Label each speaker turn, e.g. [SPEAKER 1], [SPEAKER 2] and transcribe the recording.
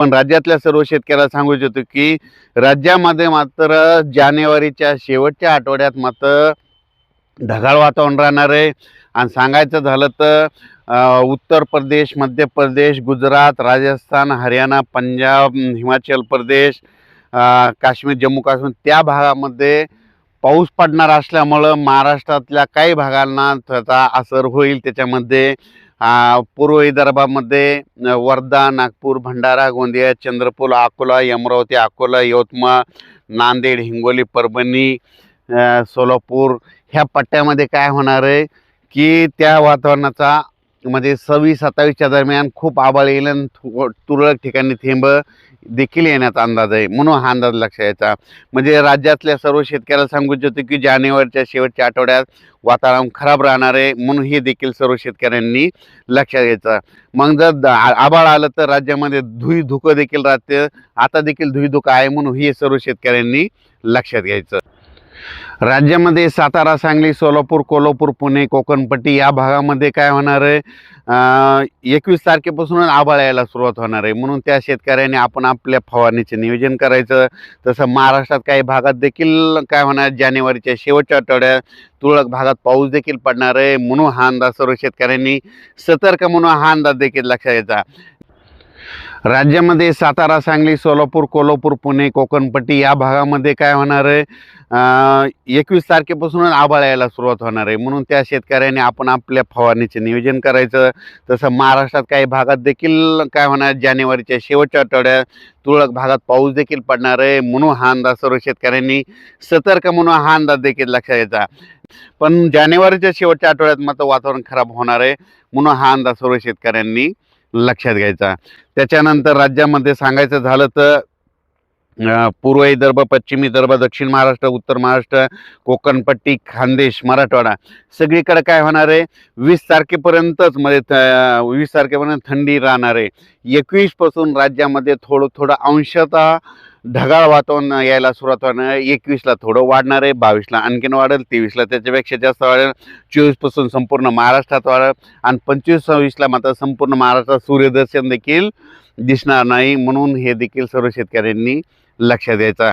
[SPEAKER 1] पण राज्यातल्या सर्व शेतकऱ्याला सांगू इच्छितो की राज्यामध्ये मात्र जानेवारीच्या शेवटच्या आठवड्यात मात्र ढगाळ वातावरण राहणार आहे. आणि सांगायचं झालं तर उत्तर प्रदेश, मध्य प्रदेश, गुजरात, राजस्थान, हरियाणा, पंजाब, हिमाचल प्रदेश, काश्मीर, जम्मू काश्मीर त्या भागामध्ये पाऊस पडणार असल्यामुळं महाराष्ट्रातल्या काही भागांना त्याचा असर होईल. त्याच्यामध्ये पूर्व विदर्भामध्ये वर्धा, नागपूर, भंडारा, गोंदिया, चंद्रपूर, अकोला, अमरावती, अकोला, यवतमाळ, नांदेड, हिंगोली, परभणी, सोलापूर ह्या पट्ट्यामध्ये काय होणार आहे की त्या वातावरणाचा म्हणजे 26-27च्या दरम्यान खूप आभाळ येईल आणि तुरळक ठिकाणी थेंब देखील येण्याचा अंदाज आहे. म्हणून हा अंदाज लक्षात घ्यायचा. म्हणजे राज्यातल्या सर्व शेतकऱ्याला सांगू इच्छितो की जानेवारीच्या शेवटच्या आठवड्यात वातावरण खराब राहणार आहे. म्हणून हे देखील सर्व शेतकऱ्यांनी लक्षात घ्यायचं. मग जर आभाळ आलं तर राज्यामध्ये धुकं देखील राहते. आता देखील धुकं आहे. म्हणून हे सर्व शेतकऱ्यांनी लक्षात घ्यायचं. राज्यामध्ये सातारा, सांगली, सोलापूर, कोल्हापूर, पुणे, कोकणपट्टी या भागामध्ये काय होणार आहे 21 तारखेपासून आभाळ यायला सुरुवात होणार आहे. म्हणून त्या शेतकऱ्यांनी आपण आपल्या फवारणीचे नियोजन करायचं. तसं महाराष्ट्रात काही भागात देखील काय होणार जानेवारीच्या शेवटच्या आठवड्यात तुरळक भागात पाऊस देखील पडणार आहे. म्हणून हा अंदाज सर्व शेतकऱ्यांनी सतर्क म्हणून हा अंदाज देखील लक्षात घ्यायचा. राज्यामध्ये सातारा, सांगली, सोलापूर, कोल्हापूर, पुणे, कोकणपट्टी या भागामध्ये काय होणार आहे 21 तारखेपासून आभाळ यायला सुरुवात होणार आहे. म्हणून त्या शेतकऱ्यांनी आपण आपल्या फवारणीचे नियोजन करायचं. तसं महाराष्ट्रात काही भागात देखील काय होणार जानेवारीच्या शेवटच्या आठवड्यात तुरळक भागात पाऊस देखील पडणार आहे. म्हणून हा अंदाज सर्व शेतकऱ्यांनी सतर्क म्हणून हा अंदाज देखील लक्षात घ्यायचा. पण जानेवारीच्या शेवटच्या आठवड्यात मात्र वातावरण खराब होणार आहे. म्हणून हा अंदाज सर्व शेतकऱ्यांनी लक्षात घ्यायचा. त्याच्यानंतर राज्यामध्ये सांगायचं झालं तर पूर्व विदर्भ, पश्चिम विदर्भ, दक्षिण महाराष्ट्र, उत्तर महाराष्ट्र, कोकणपट्टी, खानदेश, मराठवाडा सगळीकडे काय होणार आहे 20 तारखेपर्यंतच म्हणजे 20 तारखेपर्यंत थंडी राहणार आहे. 21 पासून राज्यामध्ये थोडं अंशतः ढगाळ वातावरण यायला सुरुवात होणार आहे. 21ला थोडं वाढणार आहे, 22ला आणखीन वाढेल, 23ला त्याच्यापेक्षा जास्त वाढेल, 24 पासून संपूर्ण महाराष्ट्रात वाढेल आणि 25-26ला मात्र संपूर्ण महाराष्ट्रात सूर्यदर्शन देखील दिसणार नाही. म्हणून हे देखील सर्व शेतकऱ्यांनी लक्षात द्यायचं.